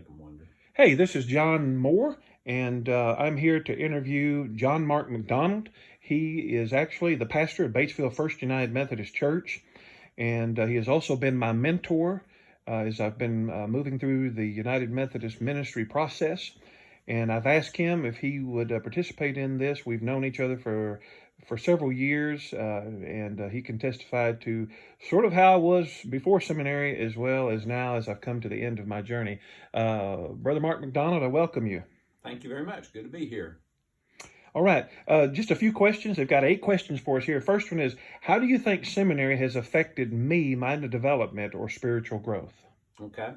make them wonder. Hey, this is John Moore, and I'm here to interview John Mark McDonald. He is actually the pastor of Batesville First United Methodist Church, and he has also been my mentor as I've been moving through the United Methodist ministry process. And I've asked him if he would participate in this. We've known each other for several years, and he can testify to sort of how I was before seminary as well as now as I've come to the end of my journey. Brother Mark McDonald, I welcome you. Thank you very much. Good to be here. All right, just a few questions. They've got 8 questions for us here. First one is, how do you think seminary has affected me, my development or spiritual growth? Okay.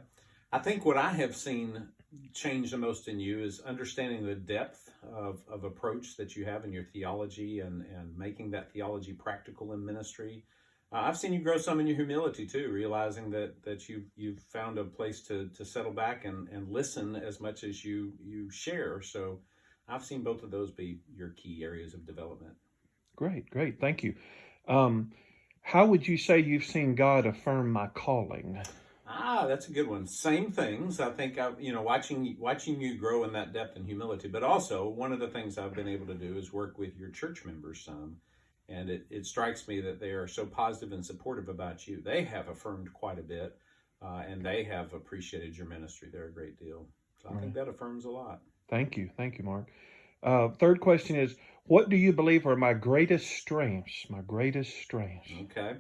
I think what I have seen change the most in you is understanding the depth of approach that you have in your theology and making that theology practical in ministry. I've seen you grow some in your humility too, realizing that you've found a place to settle back and listen as much as you share. So I've seen both of those be your key areas of development. Great, great. Thank you. How would you say you've seen God affirm my calling? That's a good one. Same things. I think watching you grow in that depth and humility, but also one of the things I've been able to do is work with your church members some, and it strikes me that they are so positive and supportive about you. They have affirmed quite a bit, and they have appreciated your ministry there a great deal. So I think that affirms a lot. Thank you, Mark. Third question is, what do you believe are my greatest strengths? My greatest strengths. Okay.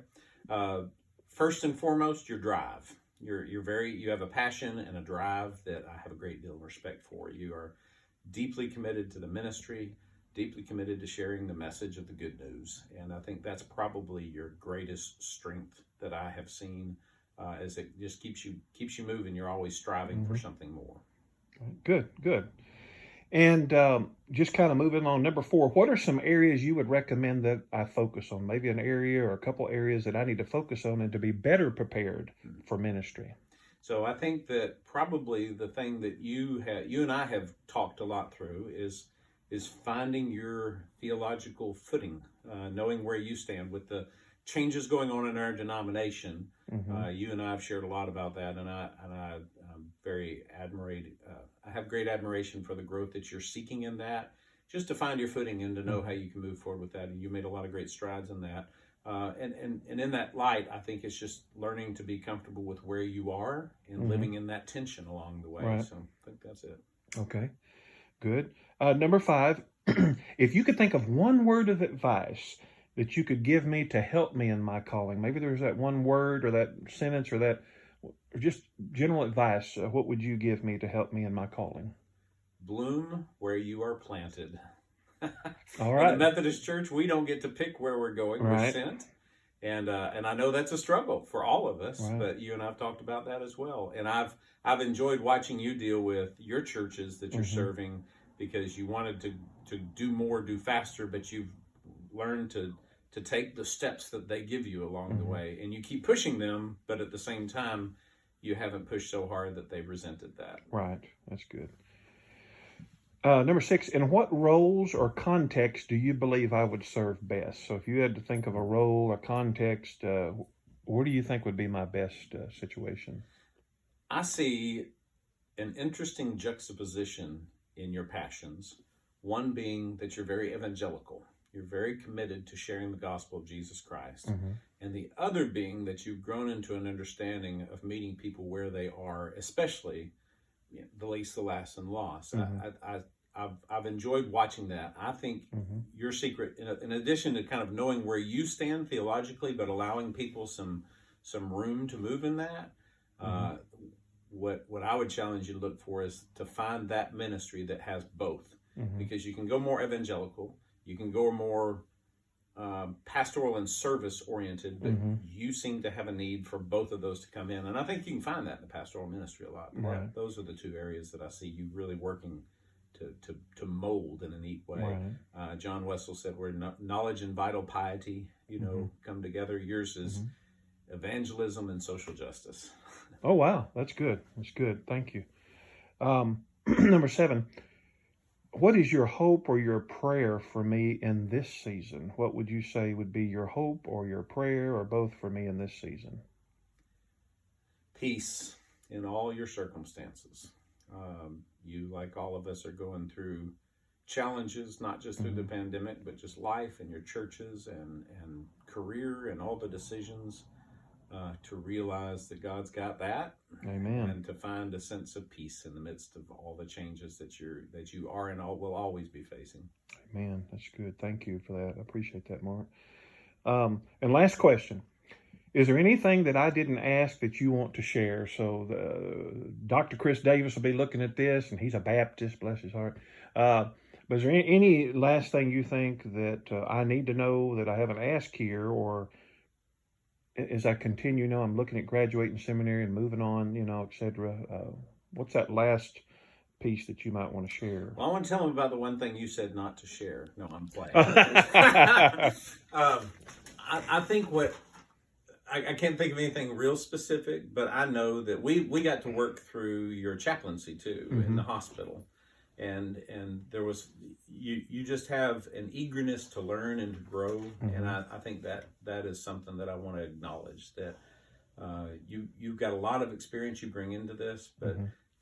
First and foremost, your drive. You have a passion and a drive that I have a great deal of respect for. You are deeply committed to the ministry, deeply committed to sharing the message of the good news. And I think that's probably your greatest strength that I have seen, as it just keeps you moving. You're always striving for something more. Good, good. And just kind of moving on, number 4, what are some areas you would recommend that I focus on? Maybe an area or a couple areas that I need to focus on and to be better prepared for ministry. So I think that probably the thing that you and I have talked a lot through is finding your theological footing, knowing where you stand with the changes going on in our denomination. You and I have shared a lot about that, and I'm very admirated. I have great admiration for the growth that you're seeking in that, just to find your footing and to know how you can move forward with that. And you made a lot of great strides in that. And in that light, I think it's just learning to be comfortable with where you are and living in that tension along the way. Right. So I think that's it. Okay, good. Number 5, if you could think of one word of advice that you could give me to help me in my calling, maybe there's that one word or that sentence or that just general advice, what would you give me to help me in my calling? Bloom where you are planted. All right. In the Methodist Church, we don't get to pick where we're going. We're Right. sent. And I know that's a struggle for all of us, Right. but you and I've talked about that as well. And I've enjoyed watching you deal with your churches that you're serving, because you wanted to do more, do faster, but you've learned to take the steps that they give you along the way, and you keep pushing them, but at the same time, you haven't pushed so hard that they've resented that. Right. That's good. Number 6, in what roles or contexts do you believe I would serve best? So if you had to think of a role or context, where do you think would be my best situation? I see an interesting juxtaposition in your passions. One being that you're very evangelical. You're very committed to sharing the gospel of Jesus Christ. And the other being that you've grown into an understanding of meeting people where they are, especially the least, the last, and lost. I've enjoyed watching that. I think your secret, in addition to kind of knowing where you stand theologically, but allowing people some room to move in that, what I would challenge you to look for is to find that ministry that has both. Because you can go more evangelical, you can go more pastoral and service oriented, but you seem to have a need for both of those to come in. And I think you can find that in the pastoral ministry a lot. Right. Those are the 2 areas that I see you really working to mold in a neat way. Right. John Wessel said where knowledge and vital piety, come together. Yours is evangelism and social justice. Oh, wow. That's good. That's good. Thank you. Number 7, what is your hope or your prayer for me in this season? What would you say would be your hope or your prayer or both for me in this season? Peace in all your circumstances. You, like all of us, are going through challenges, not just through the pandemic, but just life and your churches and career and all the decisions, to realize that God's got that, Amen. and to find a sense of peace in the midst of all the changes that you are and will always be facing. Amen. That's good. Thank you for that. I appreciate that, Mark. And last question. Is there anything that I didn't ask that you want to share? So Dr. Chris Davis will be looking at this, and he's a Baptist, bless his heart. But is there any last thing you think that I need to know that I haven't asked here, or as I continue now, I'm looking at graduating seminary and moving on, et cetera. What's that last piece that you might want to share? Well, I want to tell them about the one thing you said not to share. No, I'm playing. I think I can't think of anything real specific, but I know that we got to work through your chaplaincy too in the hospital, and there was you just have an eagerness to learn and to grow, and I think that is something that I want to acknowledge, that you've got a lot of experience you bring into this, but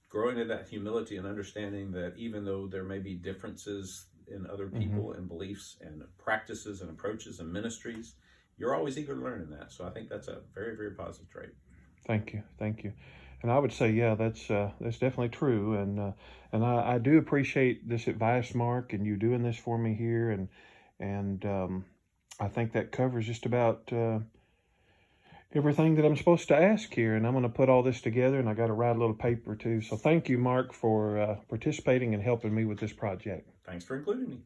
growing to that humility and understanding that even though there may be differences in other people and beliefs and practices and approaches and ministries, you're always eager to learn in that. So I think that's a very, very positive trait. Thank you. And I would say, yeah, that's definitely true. And I do appreciate this advice, Mark, and you doing this for me here. And I think that covers just about everything that I'm supposed to ask here. And I'm going to put all this together, and I got to write a little paper too. So thank you, Mark, for participating and helping me with this project. Thanks for including me.